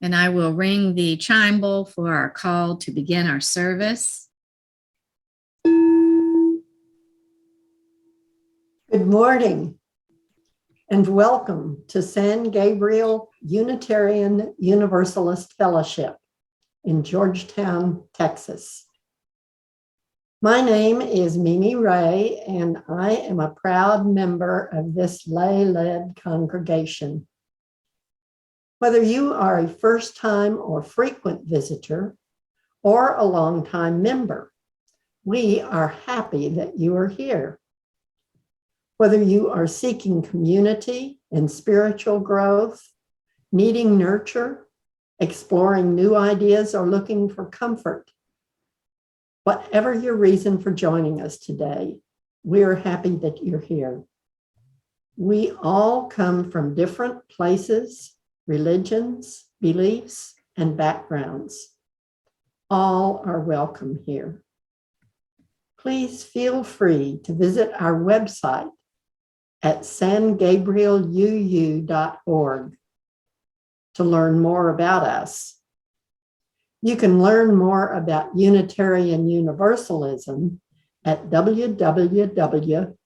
And I will ring the chime bowl for our call to begin our service. Good morning and welcome to San Gabriel Unitarian Universalist Fellowship in Georgetown, Texas. My name is Mimi Ray, and I am a proud member of this lay-led congregation. Whether you are a first-time or frequent visitor or a long-time member, we are happy that you are here. Whether you are seeking community and spiritual growth, needing nurture, exploring new ideas, or looking for comfort, whatever your reason for joining us today, we are happy that you're here. We all come from different places, religions, beliefs, and backgrounds. All are welcome here. Please feel free to visit our website at sangabrieluu.org to learn more about us. You can learn more about Unitarian Universalism at www.uua.org.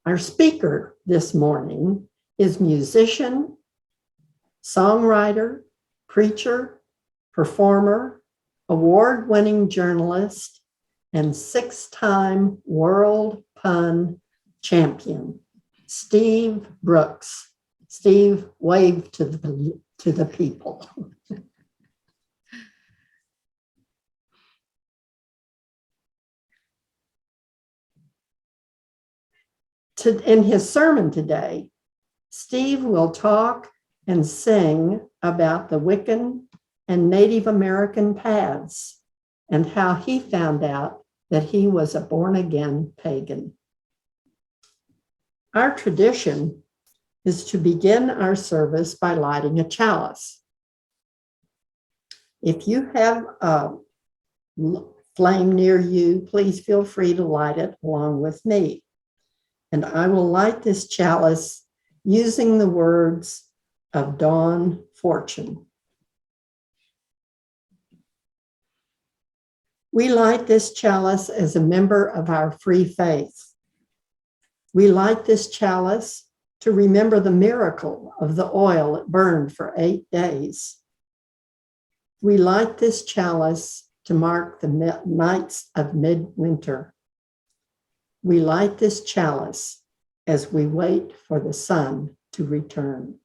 Our speaker this morning is musician, songwriter, preacher, performer, award-winning journalist, and six-time world pun champion, Steve Brooks. Steve, wave to the people. In his sermon today, Steve will talk and sing about the Wiccan and Native American paths and how he found out that he was a born-again pagan. Our tradition is to begin our service by lighting a chalice. If you have a flame near you, please feel free to light it along with me. And I will light this chalice using the words of Dawn Fortune. We light this chalice as a member of our free faith. We light this chalice to remember the miracle of the oil that burned for 8 days. We light this chalice to mark the nights of midwinter. We light this chalice as we wait for the sun to return.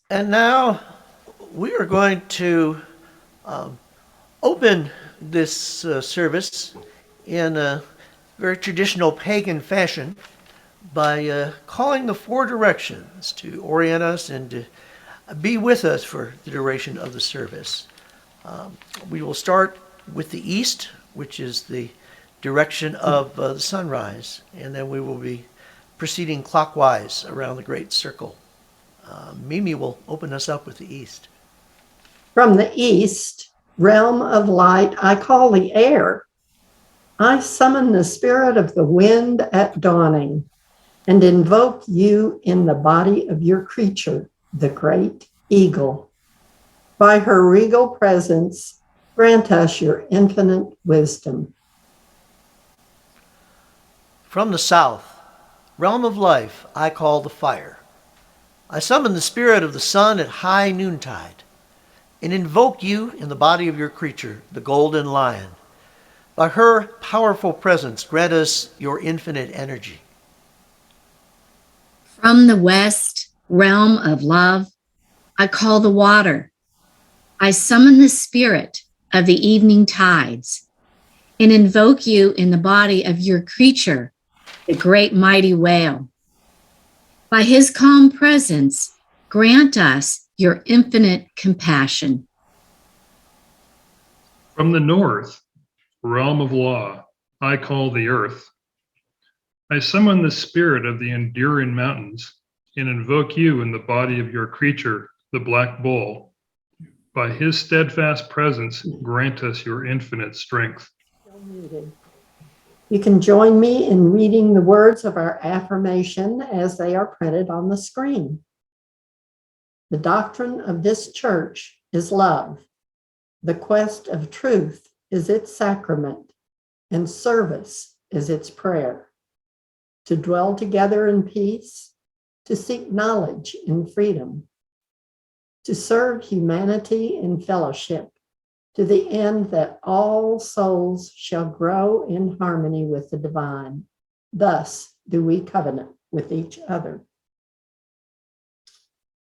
And now we are going to open this service in a very traditional pagan fashion by calling the four directions to orient us and to be with us for the duration of the service. We will start with the east, which is the direction of the sunrise, and then we will be proceeding clockwise around the great circle. Mimi will open us up with the east. From the east, realm of light, I call the air. I summon the spirit of the wind at dawning and invoke you in the body of your creature, the great eagle. By her regal presence, grant us your infinite wisdom. From the south, realm of life, I call the fire. I summon the spirit of the sun at high noontide and invoke you in the body of your creature, the golden lion. By her powerful presence, grant us your infinite energy. From the west, realm of love, I call the water. I summon the spirit of the evening tides and invoke you in the body of your creature, the great mighty whale. By his calm presence, grant us your infinite compassion. From the north, realm of law, I call the earth. I summon the spirit of the enduring mountains and invoke you in the body of your creature, the black bull. By his steadfast presence, grant us your infinite strength. Still muted. You can join me in reading the words of our affirmation as they are printed on the screen. The doctrine of this church is love. The quest of truth is its sacrament, and service is its prayer. To dwell together in peace, to seek knowledge in freedom, to serve humanity in fellowship, to the end that all souls shall grow in harmony with the divine. Thus do we covenant with each other.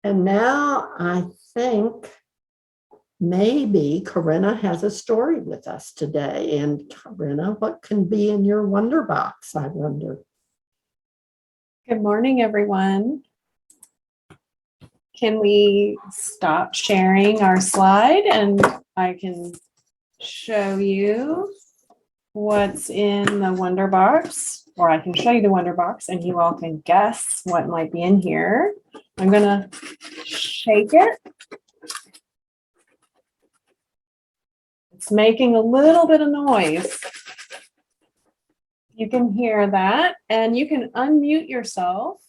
And now I think maybe Corinna has a story with us today. And Corinna, what can be in your wonder box, I wonder? Good morning, everyone. Can we stop sharing our slide and I can show you what's in the wonder box, or I can show you the wonder box and you all can guess what might be in here. I'm gonna shake it. It's making a little bit of noise. You can hear that, and you can unmute yourself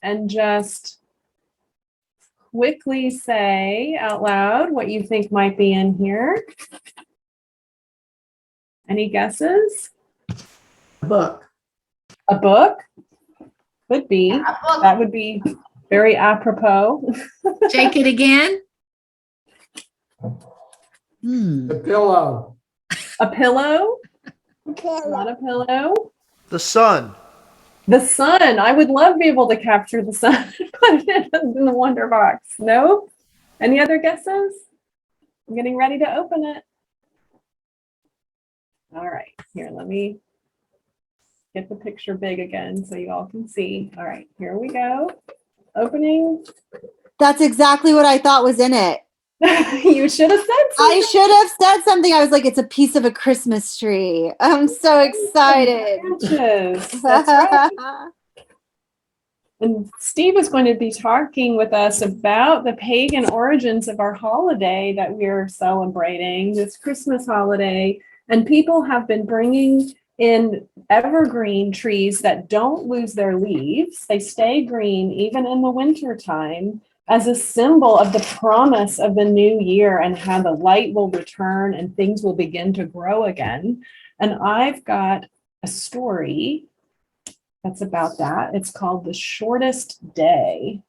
and just quickly say out loud what you think might be in here. Any guesses? Book. A book? Could be. That would be very apropos. Shake it again. The pillow. A pillow? Not a pillow. The sun. The sun. I would love to be able to capture the sun and put it in the wonder box. No? Any other guesses? I'm getting ready to open it. All right. Here, let me get the picture big again so you all can see. All right, here we go. Opening. That's exactly what I thought was in it. You should have said something. I should have said something. I was like, it's a piece of a Christmas tree. I'm so excited. Branches. That's right. And Steve is going to be talking with us about the pagan origins of our holiday that we're celebrating, this Christmas holiday. And people have been bringing in evergreen trees that don't lose their leaves. They stay green even in the winter time, as a symbol of the promise of the new year and how the light will return and things will begin to grow again. And I've got a story that's about that. It's called The Shortest Day.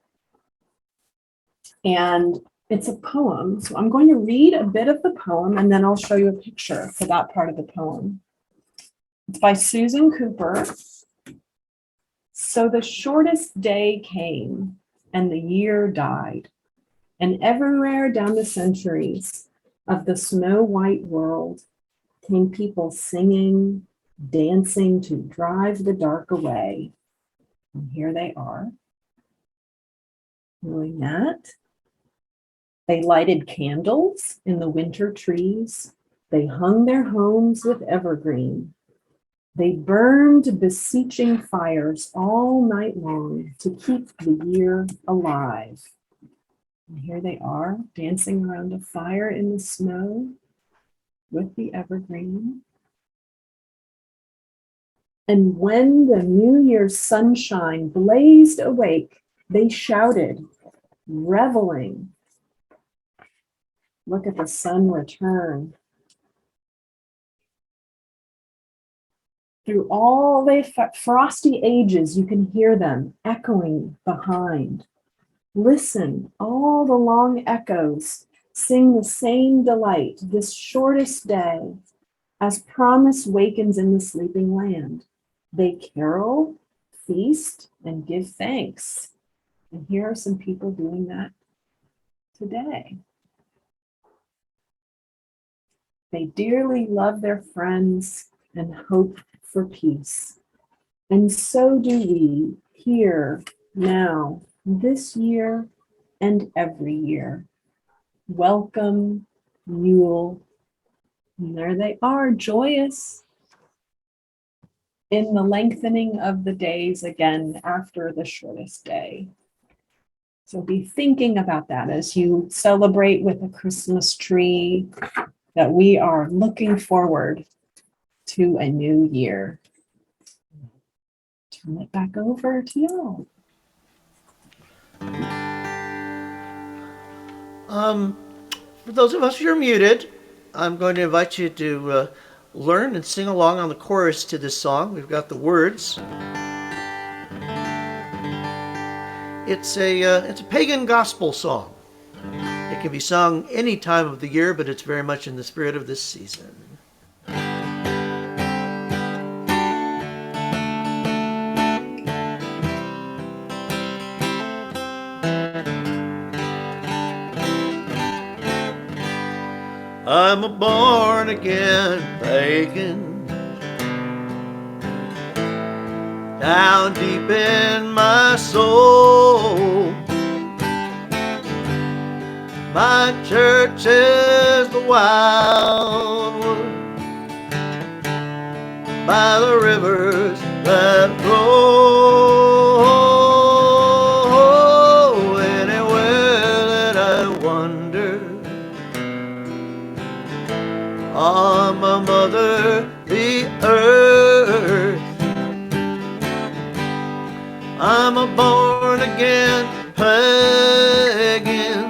And it's a poem. So I'm going to read a bit of the poem and then I'll show you a picture for that part of the poem. It's by Susan Cooper. So the shortest day came, and the year died, and everywhere down the centuries of the snow-white world came people singing, dancing to drive the dark away. And here they are, doing that. They lighted candles in the winter trees. They hung their homes with evergreen. They burned beseeching fires all night long to keep the year alive. And here they are, dancing around a fire in the snow with the evergreen. And when the New Year's sunshine blazed awake, they shouted, reveling. Look at the sun return. Through all the frosty ages, you can hear them echoing behind. Listen, all the long echoes sing the same delight, this shortest day, as promise wakens in the sleeping land. They carol, feast, and give thanks. And here are some people doing that today. They dearly love their friends and hope for peace. And so do we here, now, this year, and every year. Welcome, Yule. And there they are, joyous. in the lengthening of the days again after the shortest day. So be thinking about that as you celebrate with a Christmas tree, that we are looking forward to a new year. Turn it back over to y'all. For those of us who are muted, I'm going to invite you to learn and sing along on the chorus to this song. We've got the words. It's a pagan gospel song. It can be sung any time of the year, but it's very much in the spirit of this season. I'm a born-again pagan, down deep in my soul. My church is the wildwood by the rivers that flow. Anywhere that I wander, on my mother, the earth, I'm a born-again pagan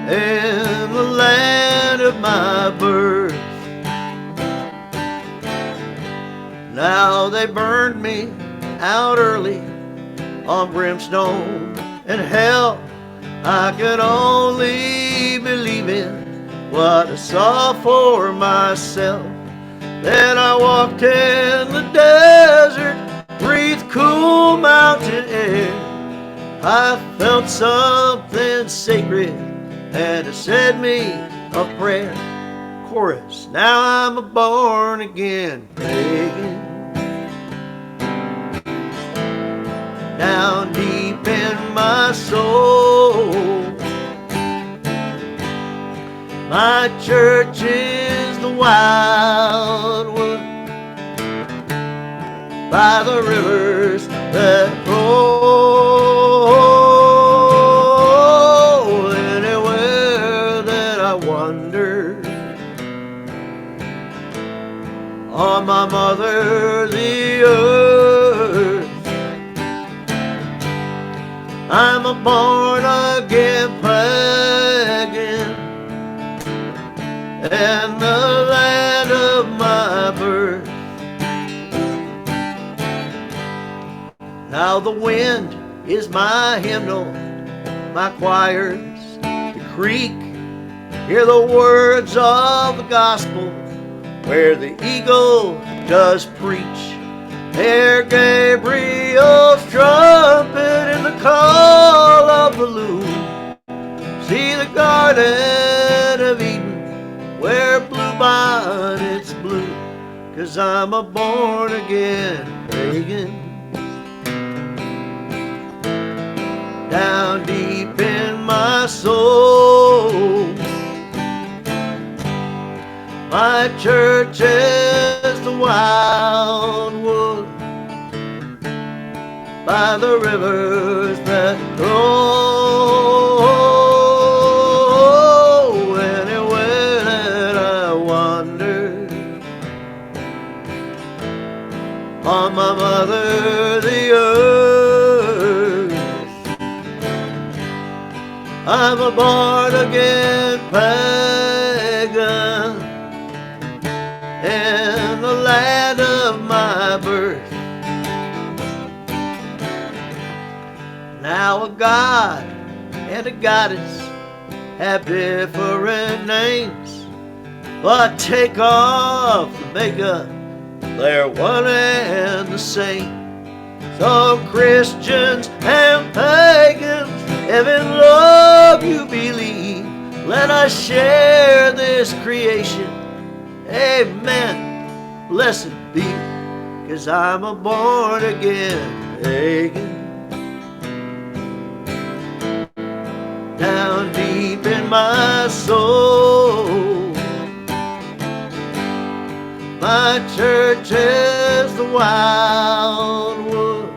in the land of my birth. Now they burned me out early on brimstone and hell. I could only believe in what I saw for myself. Then I walked in the desert, breathed cool mountain air. I felt something sacred, and it said me a prayer. Chorus. Now I'm a born-again pagan, down deep in my soul. My church is the wildwood by the rivers that flow. Anywhere that I wander, on my mother the earth, I'm a born-again pagan and the land of my birth. Now the wind is my hymnal, my choirs, the creek, hear the words of the gospel, where the eagle does preach. Hear Gabriel's trumpet in the call of the loon. See the Garden of Eden, where bluebonnets blue. 'Cause I'm a born-again pagan, down deep in my soul. My church is the wildwood by the rivers that flow. Anywhere that I wander, on my mother the earth, I'm a born-again pagan in the land of my birth. Now a god and a goddess have different names, but take off the makeup, they're one and the same. So Christians and pagans, if in love you believe, let us share this creation. Amen. Blessed be, 'cause I'm a born-again pagan, down deep in my soul. My church is wildwood,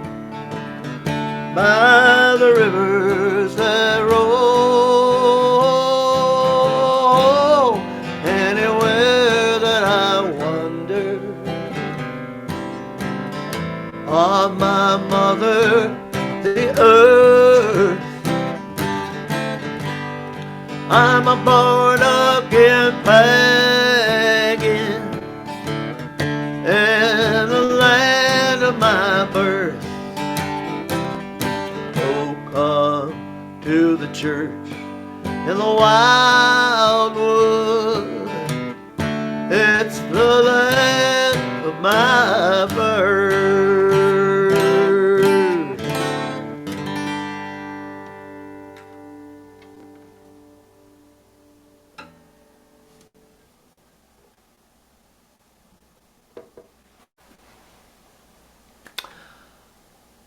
by the rivers that roll, anywhere that I wander, of my mother, the earth. I'm a born-again pagan in the land of my birth. Oh, come to the church in the wildwood. It's the land of my birth.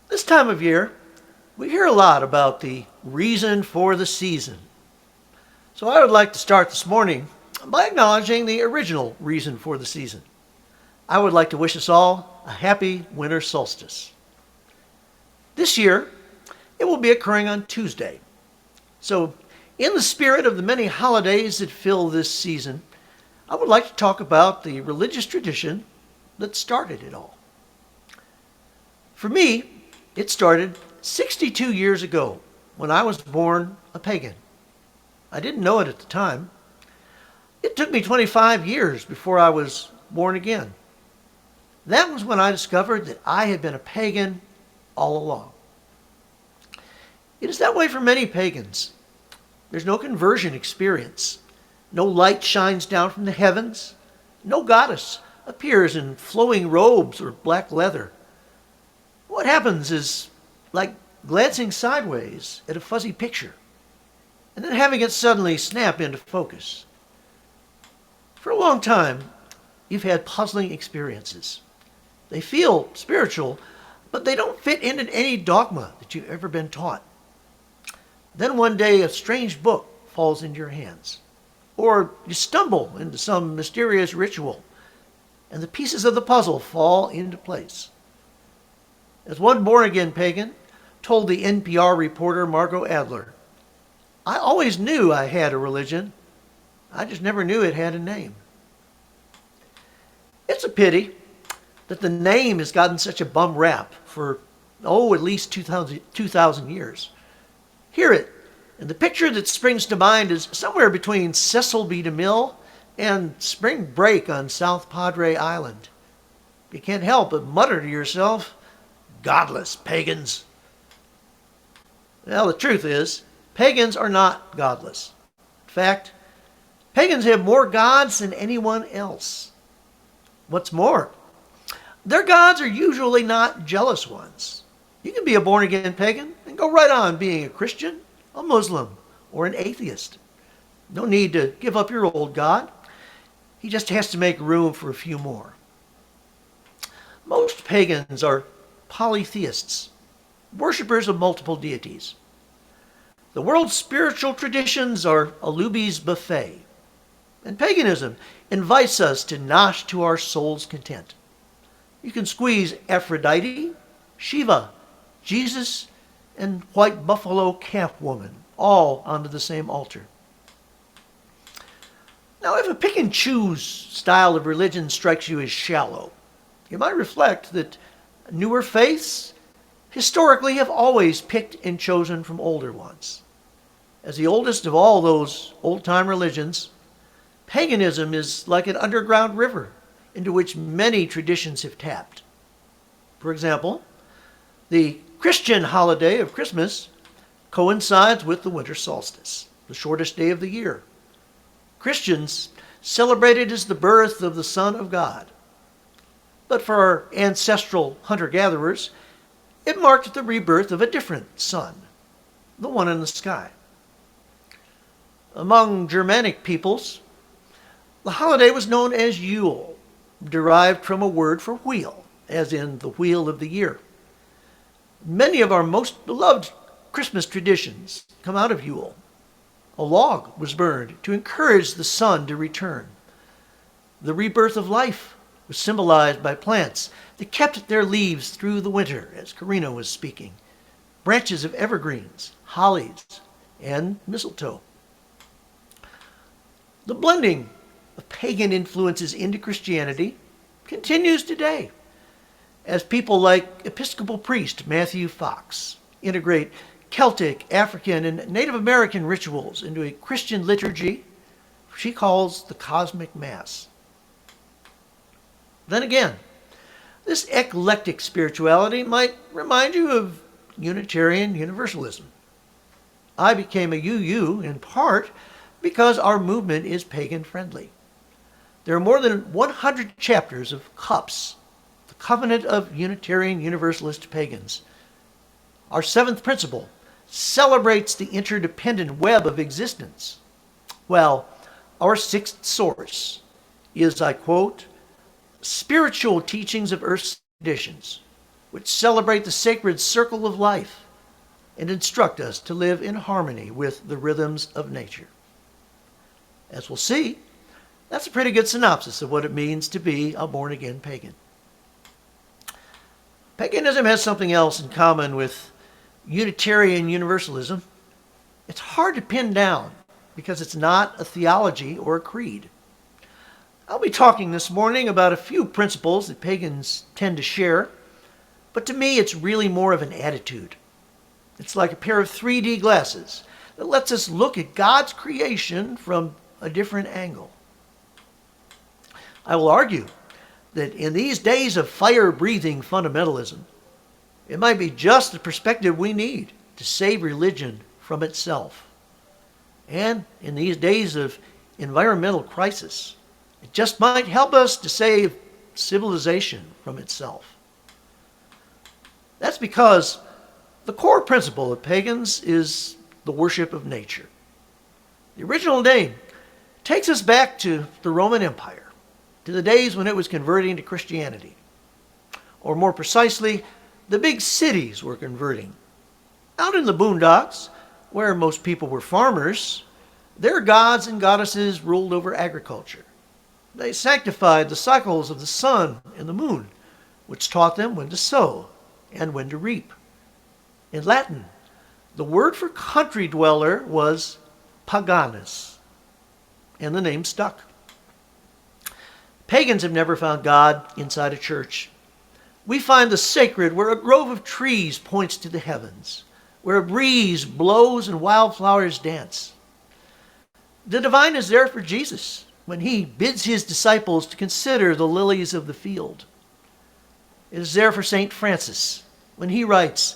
This time of year, we hear a lot about the reason for the season. So I would like to start this morning by acknowledging the original reason for the season. I would like to wish us all a happy winter solstice. This year, it will be occurring on Tuesday. So in the spirit of the many holidays that fill this season, I would like to talk about the religious tradition that started it all. For me, it started 62 years ago when I was born a pagan. I didn't know it at the time. It took me 25 years before I was born again. That was when I discovered that I had been a pagan all along. It is that way for many pagans. There's no conversion experience. No light shines down from the heavens. No goddess appears in flowing robes or black leather. What happens is like glancing sideways at a fuzzy picture and then having it suddenly snap into focus. For a long time, you've had puzzling experiences. They feel spiritual, but they don't fit into any dogma that you've ever been taught. Then one day, a strange book falls into your hands, or you stumble into some mysterious ritual, and the pieces of the puzzle fall into place. As one born-again pagan told the NPR reporter Margot Adler, "I always knew I had a religion. I just never knew it had a name." It's a pity that the name has gotten such a bum rap for, at least 2,000 years. Hear it, and the picture that springs to mind is somewhere between Cecil B. DeMille and spring break on South Padre Island. You can't help but mutter to yourself, "Godless pagans." Well, the truth is, pagans are not godless. In fact, pagans have more gods than anyone else. What's more, their gods are usually not jealous ones. You can be a born-again pagan and go right on being a Christian, a Muslim, or an atheist. No need to give up your old god. He just has to make room for a few more. Most pagans are polytheists, worshippers of multiple deities. The world's spiritual traditions are a Luby's buffet, and paganism invites us to nosh to our soul's content. You can squeeze Aphrodite, Shiva, Jesus, and white buffalo calf woman all onto the same altar. Now, if a pick-and-choose style of religion strikes you as shallow, you might reflect that newer faiths historically have always picked and chosen from older ones. As the oldest of all those old-time religions, paganism is like an underground river into which many traditions have tapped. For example, the Christian holiday of Christmas coincides with the winter solstice, the shortest day of the year. Christians celebrate it as the birth of the Son of God. But for our ancestral hunter-gatherers, it marked the rebirth of a different sun, the one in the sky. Among Germanic peoples, the holiday was known as Yule, derived from a word for wheel, as in the wheel of the year. Many of our most beloved Christmas traditions come out of Yule. A log was burned to encourage the sun to return. The rebirth of life was symbolized by plants that kept their leaves through the winter, as Karina was speaking. Branches of evergreens, hollies, and mistletoe. The blending of pagan influences into Christianity continues today, as people like Episcopal priest Matthew Fox integrate Celtic, African, and Native American rituals into a Christian liturgy she calls the Cosmic Mass. Then again, this eclectic spirituality might remind you of Unitarian Universalism. I became a UU in part because our movement is pagan-friendly. There are more than 100 chapters of CUPS, the Covenant of Unitarian Universalist Pagans. Our seventh principle celebrates the interdependent web of existence. Well, our sixth source is, I quote, spiritual teachings of Earth's conditions, which celebrate the sacred circle of life and instruct us to live in harmony with the rhythms of nature. As we'll see, that's a pretty good synopsis of what it means to be a born-again pagan. Paganism has something else in common with Unitarian Universalism. It's hard to pin down because it's not a theology or a creed. I'll be talking this morning about a few principles that pagans tend to share, but to me it's really more of an attitude. It's like a pair of 3D glasses that lets us look at God's creation from a different angle. I will argue that in these days of fire-breathing fundamentalism, it might be just the perspective we need to save religion from itself. And in these days of environmental crisis, it just might help us to save civilization from itself. That's because the core principle of pagans is the worship of nature. The original name takes us back to the Roman Empire, to the days when it was converting to Christianity. Or more precisely, the big cities were converting. Out in the boondocks, where most people were farmers, their gods and goddesses ruled over agriculture. They sanctified the cycles of the sun and the moon, which taught them when to sow and when to reap. In Latin, the word for country dweller was paganus, and the name stuck. Pagans have never found God inside a church. We find the sacred where a grove of trees points to the heavens, where a breeze blows and wildflowers dance. The divine is there for Jesus when he bids his disciples to consider the lilies of the field. It is there for St. Francis when he writes,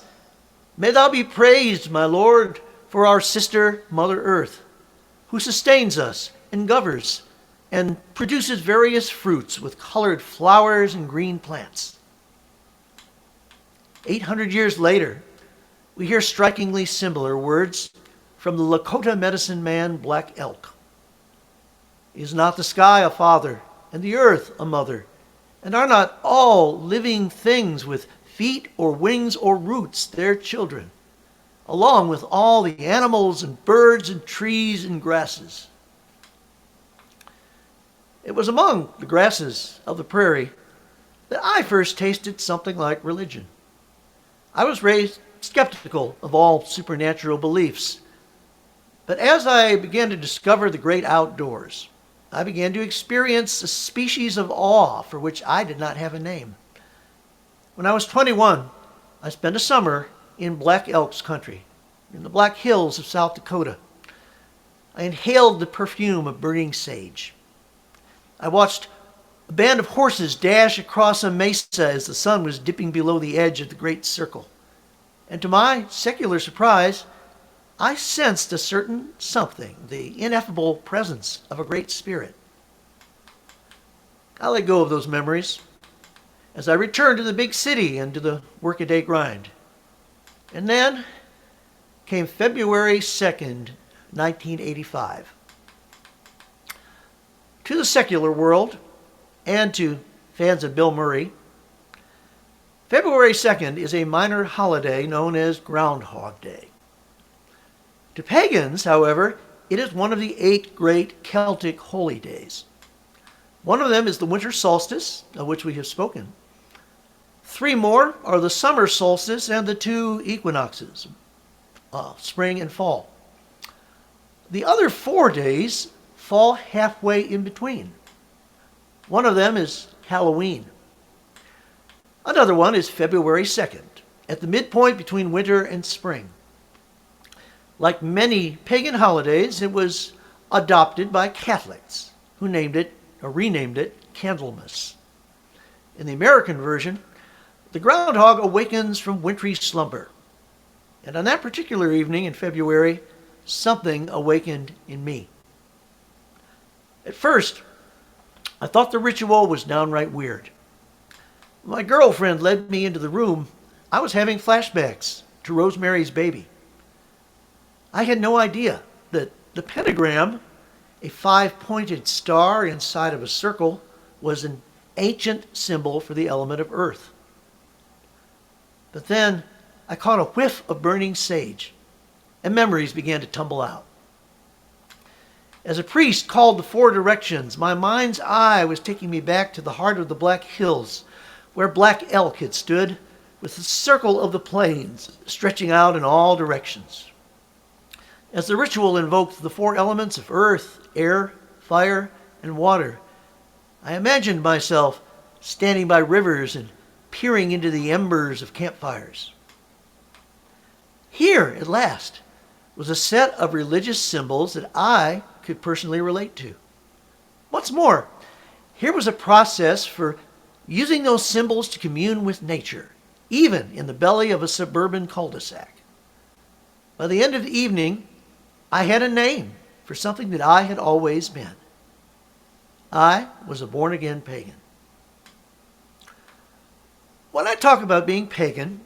"May thou be praised, my Lord, for our sister, Mother Earth, who sustains us and governs and produces various fruits with colored flowers and green plants." 800 years later, we hear strikingly similar words from the Lakota medicine man Black Elk. "Is not the sky a father, and the earth a mother? And are not all living things with feet or wings or roots their children, along with all the animals and birds and trees and grasses?" It was among the grasses of the prairie that I first tasted something like religion. I was raised skeptical of all supernatural beliefs. But as I began to discover the great outdoors, I began to experience a species of awe for which I did not have a name. When I was 21, I spent a summer in Black Elk's country, in the Black Hills of South Dakota. I inhaled the perfume of burning sage. I watched a band of horses dash across a mesa as the sun was dipping below the edge of the great circle. And to my secular surprise, I sensed a certain something, the ineffable presence of a great spirit. I let go of those memories as I returned to the big city and to the workaday grind. And then came February 2nd, 1985. To the secular world, and to fans of Bill Murray, February 2nd is a minor holiday known as Groundhog Day. To pagans, however, it is one of the 8 great Celtic holy days. One of them is the winter solstice, of which we have spoken. 3 more are the summer solstice and the 2 equinoxes, spring and fall. The other 4 days fall halfway in between. One of them is Halloween. Another one is February 2nd, at the midpoint between winter and spring. Like many pagan holidays, it was adopted by Catholics, who named it or renamed it Candlemas. In the American version, the groundhog awakens from wintry slumber. And on that particular evening in February, something awakened in me. At first, I thought the ritual was downright weird. My girlfriend led me into the room. I was having flashbacks to Rosemary's Baby. I had no idea that the pentagram, a 5-pointed star inside of a circle, was an ancient symbol for the element of earth. But then I caught a whiff of burning sage, and memories began to tumble out. As a priest called the 4 directions, my mind's eye was taking me back to the heart of the Black Hills, where Black Elk had stood, with the circle of the plains stretching out in all directions. As the ritual invoked the 4 elements of earth, air, fire, and water, I imagined myself standing by rivers and peering into the embers of campfires. Here, at last, was a set of religious symbols that I could personally relate to. What's more, here was a process for using those symbols to commune with nature, even in the belly of a suburban cul-de-sac. By the end of the evening, I had a name for something that I had always been. I was a born-again pagan. When I talk about being pagan,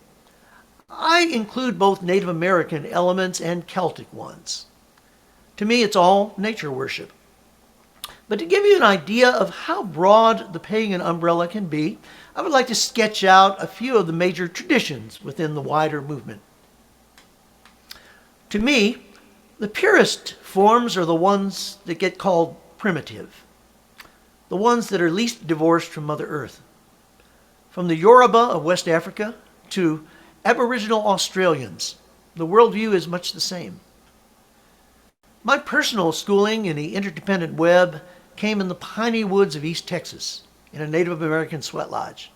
I include both Native American elements and Celtic ones. To me, it's all nature worship. But to give you an idea of how broad the pagan umbrella can be, I would like to sketch out a few of the major traditions within the wider movement. To me, the purest forms are the ones that get called primitive, the ones that are least divorced from Mother Earth. From the Yoruba of West Africa to Aboriginal Australians, the worldview is much the same. My personal schooling in the interdependent web came in the piney woods of East Texas, in a Native American sweat lodge.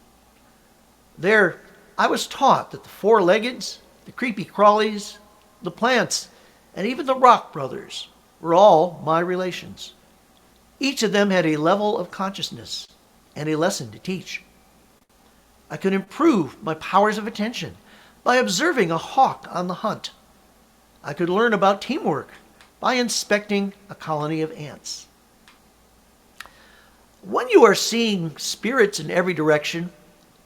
There, I was taught that the 4-leggeds, the creepy crawlies, the plants, and even the rock brothers were all my relations. Each of them had a level of consciousness and a lesson to teach. I could improve my powers of attention by observing a hawk on the hunt. I could learn about teamwork by inspecting a colony of ants. When you are seeing spirits in every direction,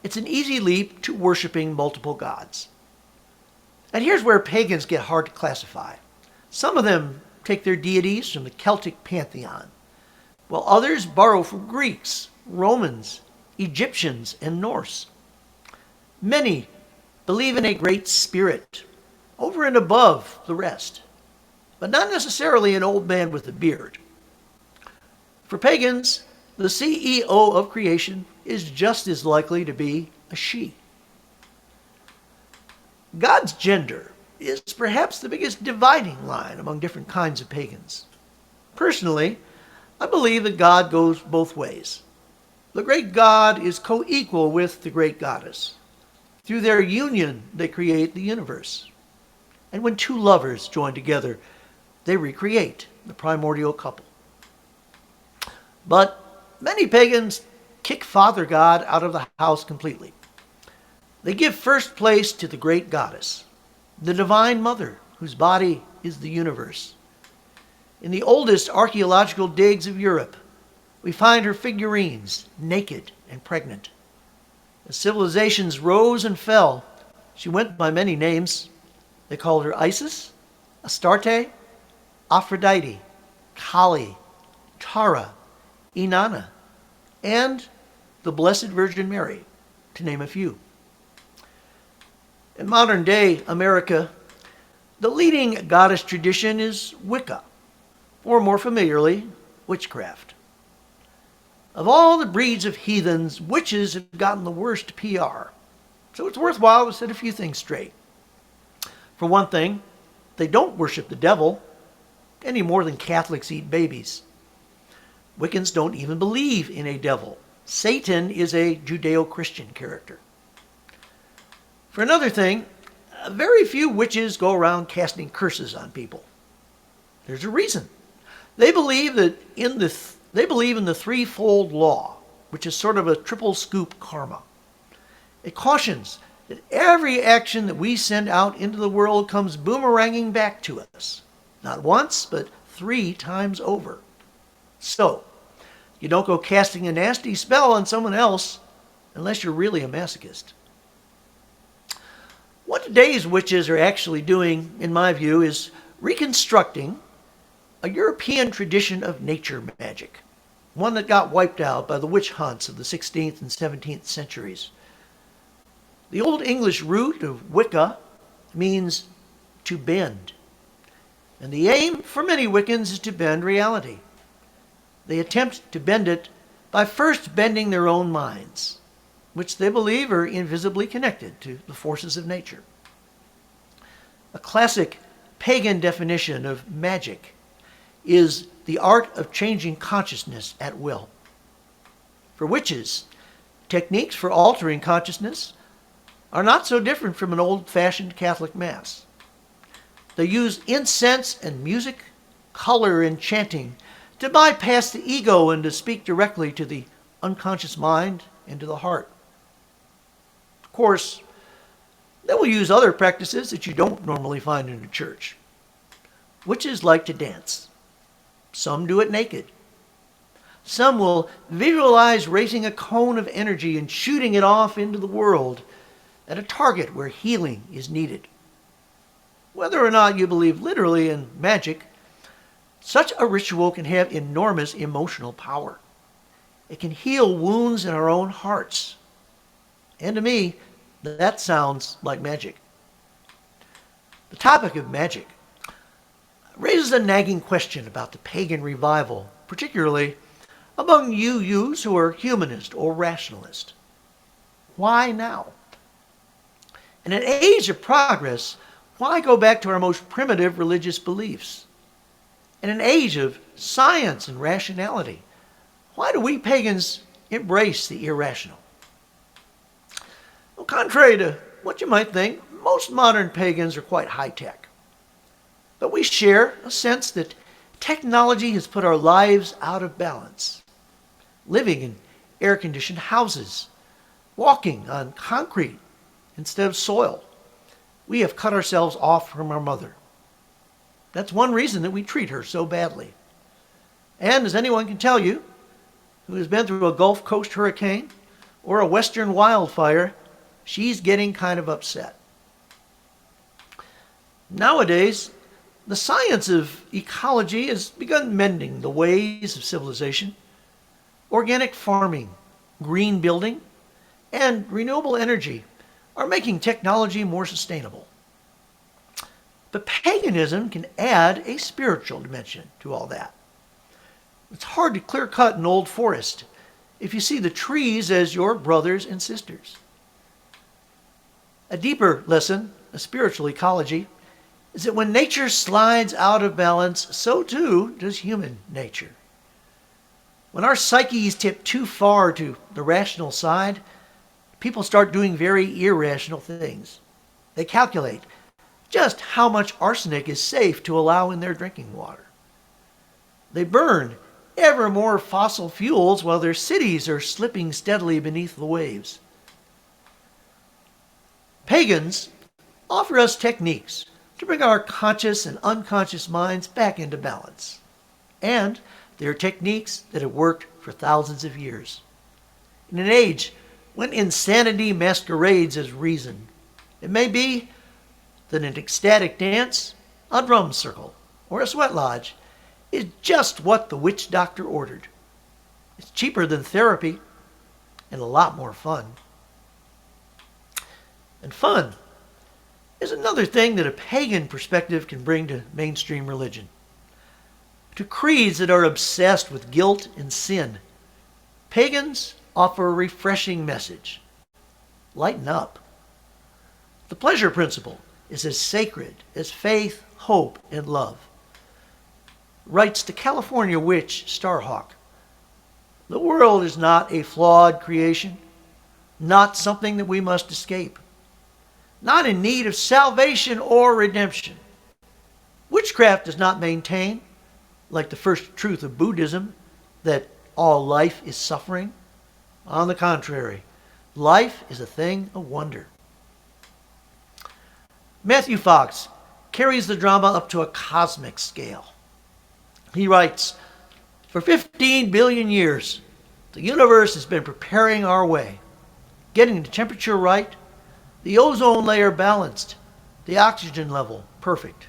it's an easy leap to worshiping multiple gods. And here's where pagans get hard to classify. Some of them take their deities from the Celtic pantheon, while others borrow from Greeks, Romans, Egyptians, and Norse. Many believe in a great spirit, over and above the rest, but not necessarily an old man with a beard. For pagans, the CEO of creation is just as likely to be a she. God's gender is perhaps the biggest dividing line among different kinds of pagans. Personally, I believe that God goes both ways. The great God is co-equal with the great goddess. Through their union, they create the universe. And when 2 lovers join together, they recreate the primordial couple. But many pagans kick Father God out of the house completely. They give first place to the great goddess, the Divine Mother, whose body is the universe. In the oldest archaeological digs of Europe, we find her figurines, naked and pregnant. As civilizations rose and fell, she went by many names. They called her Isis, Astarte, Aphrodite, Kali, Tara, Inanna, and the Blessed Virgin Mary, to name a few. In modern-day America, the leading goddess tradition is Wicca, or more familiarly, witchcraft. Of all the breeds of heathens, witches have gotten the worst PR. So it's worthwhile to set a few things straight. For one thing, they don't worship the devil any more than Catholics eat babies. Wiccans don't even believe in a devil. Satan is a Judeo-Christian character. For another thing, very few witches go around casting curses on people. There's a reason. They believe in the threefold law, which is sort of a triple scoop karma. It cautions that every action that we send out into the world comes boomeranging back to us. Not once, but 3 times over. So, you don't go casting a nasty spell on someone else unless you're really a masochist. What today's witches are actually doing, in my view, is reconstructing a European tradition of nature magic, one that got wiped out by the witch hunts of the 16th and 17th centuries. The Old English root of Wicca means to bend. And the aim for many Wiccans is to bend reality. They attempt to bend it by first bending their own minds, which they believe are invisibly connected to the forces of nature. A classic pagan definition of magic is the art of changing consciousness at will. For witches, techniques for altering consciousness are not so different from an old-fashioned Catholic Mass. They use incense and music, color and chanting to bypass the ego and to speak directly to the unconscious mind and to the heart. Of course, they will use other practices that you don't normally find in a church. Witches like to dance. Some do it naked. Some will visualize raising a cone of energy and shooting it off into the world at a target where healing is needed. Whether or not you believe literally in magic, such a ritual can have enormous emotional power. It can heal wounds in our own hearts. And to me, that sounds like magic. The topic of magic raises a nagging question about the pagan revival, particularly among youths who are humanist or rationalist. Why now? In an age of progress, why go back to our most primitive religious beliefs? In an age of science and rationality, why do we pagans embrace the irrational? Well, contrary to what you might think, most modern pagans are quite high-tech. But we share a sense that technology has put our lives out of balance. Living in air-conditioned houses, walking on concrete instead of soil. We have cut ourselves off from our mother. That's one reason that we treat her so badly. And as anyone can tell you, who has been through a Gulf Coast hurricane or a western wildfire, she's getting kind of upset. Nowadays, the science of ecology has begun mending the ways of civilization. Organic farming, green building, and renewable energy are making technology more sustainable. But paganism can add a spiritual dimension to all that. It's hard to clear-cut an old forest if you see the trees as your brothers and sisters. A deeper lesson, a spiritual ecology, is that when nature slides out of balance, so too does human nature. When our psyches tip too far to the rational side, people start doing very irrational things. They calculate just how much arsenic is safe to allow in their drinking water. They burn ever more fossil fuels while their cities are slipping steadily beneath the waves. Pagans offer us techniques to bring our conscious and unconscious minds back into balance. And they're techniques that have worked for thousands of years. In an age when insanity masquerades as reason, it may be that an ecstatic dance, a drum circle, or a sweat lodge is just what the witch doctor ordered. It's cheaper than therapy and a lot more fun. And fun is another thing that a pagan perspective can bring to mainstream religion. To creeds that are obsessed with guilt and sin, Pagans offer a refreshing message. Lighten up. The pleasure principle is as sacred as faith, hope, and love. Writes the California witch Starhawk, the world is not a flawed creation, not something that we must escape, not in need of salvation or redemption. Witchcraft does not maintain, like the first truth of Buddhism, that all life is suffering. On the contrary, life is a thing of wonder. Matthew Fox carries the drama up to a cosmic scale. He writes, "For 15 billion years, the universe has been preparing our way, getting the temperature right, the ozone layer balanced, the oxygen level perfect.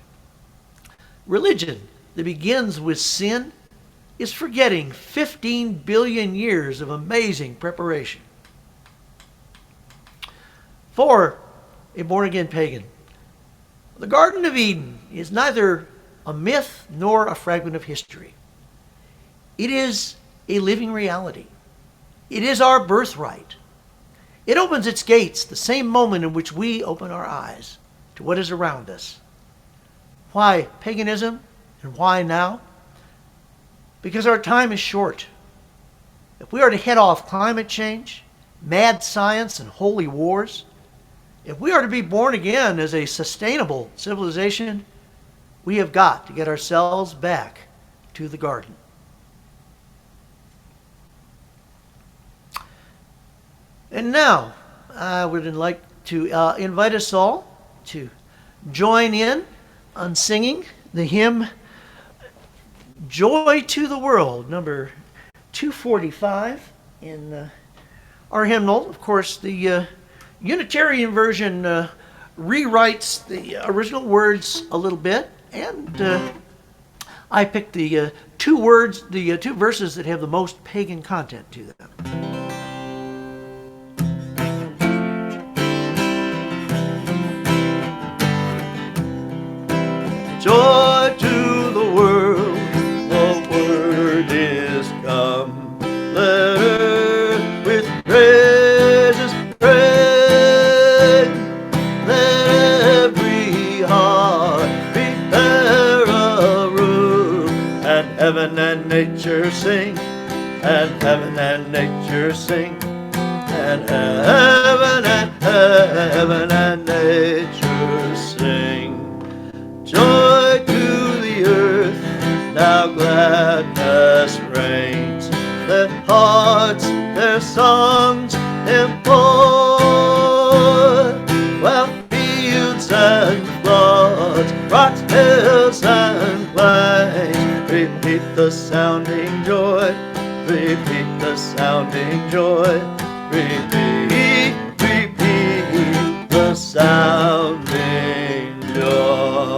Religion that begins with sin is forgetting 15 billion years of amazing preparation." For a born-again pagan, the Garden of Eden is neither a myth nor a fragment of history. It is a living reality. It is our birthright. It opens its gates the same moment in which we open our eyes to what is around us. Why paganism and why now? Because our time is short. If we are to head off climate change, mad science, and holy wars, if we are to be born again as a sustainable civilization, we have got to get ourselves back to the garden. And now, I would like to invite us all to join in on singing the hymn "Joy to the World," number 245 in our hymnal. Of course, the Unitarian version rewrites the original words a little bit, and I picked the two verses that have the most pagan content to them. Joy to the world, the word is come. Let earth with praises praise. Let every heart prepare a room, and heaven and nature sing, and heaven and nature sing, and heaven and nature sing. Joy to the earth, now gladness reigns. Let hearts their songs employ, while fields and floods, rocks, hills, and plains repeat the sounding joy, repeat the sounding joy, repeat the sounding joy.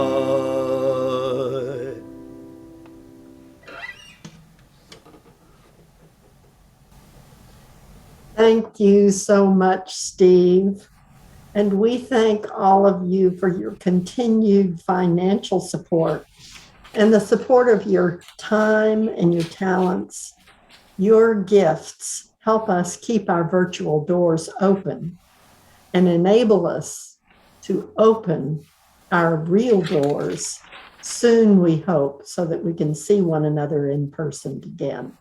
Thank you so much, Steve. And we thank all of you for your continued financial support and the support of your time and your talents. Your gifts help us keep our virtual doors open and enable us to open our real doors soon, we hope, so that we can see one another in person again.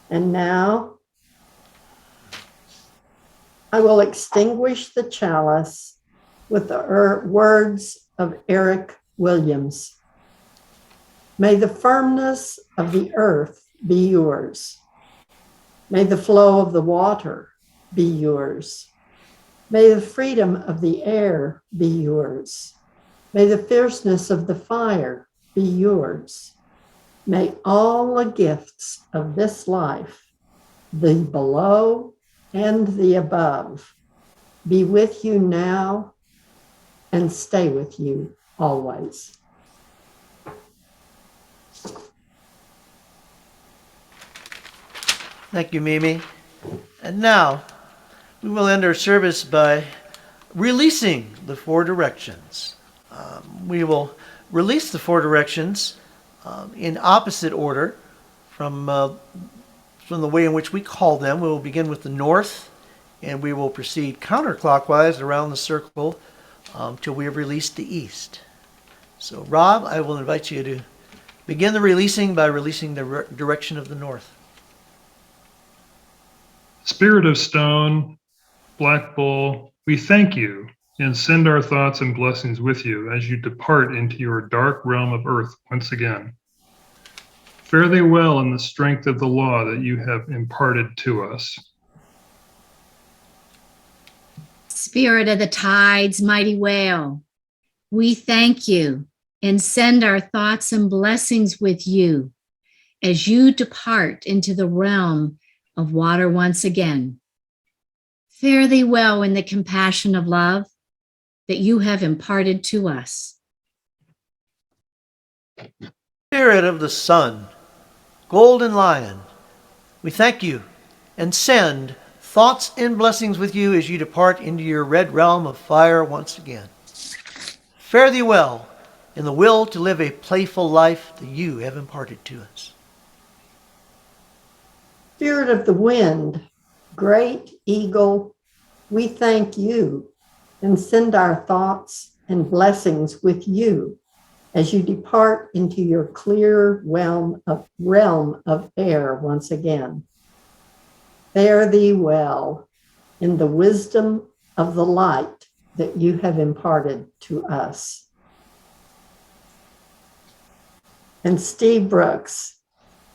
And now I will extinguish the chalice with the words of Eric Williams. May the firmness of the earth be yours. May the flow of the water be yours. May the freedom of the air be yours. May the fierceness of the fire be yours. May all the gifts of this life, the below and the above, be with you now and stay with you always. Thank you, Mimi. And now we will end our service by releasing the four directions. We will release the four directions in opposite order from the way in which we call them. We will begin with the north, and we will proceed counterclockwise around the circle till we have released the east. So, Rob, I will invite you to begin the releasing by releasing the direction of the north. Spirit of stone, black bull, we thank you and send our thoughts and blessings with you as you depart into your dark realm of earth once again. Fare thee well in the strength of the law that you have imparted to us. Spirit of the tides, mighty whale, we thank you and send our thoughts and blessings with you as you depart into the realm of water once again. Fare thee well in the compassion of love that you have imparted to us. Spirit of the sun, golden lion, we thank you and send thoughts and blessings with you as you depart into your red realm of fire once again. Fare thee well in the will to live a playful life that you have imparted to us. Spirit of the wind, great eagle, we thank you and send our thoughts and blessings with you as you depart into your clear realm of air once again. Fare thee well in the wisdom of the light that you have imparted to us. And Steve Brooks,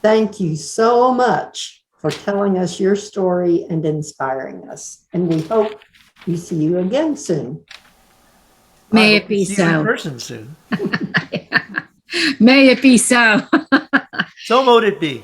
thank you so much for telling us your story and inspiring us. And we hope we see you again soon. May I it hope to be see you in so. person soon. May it be so. So mote it be.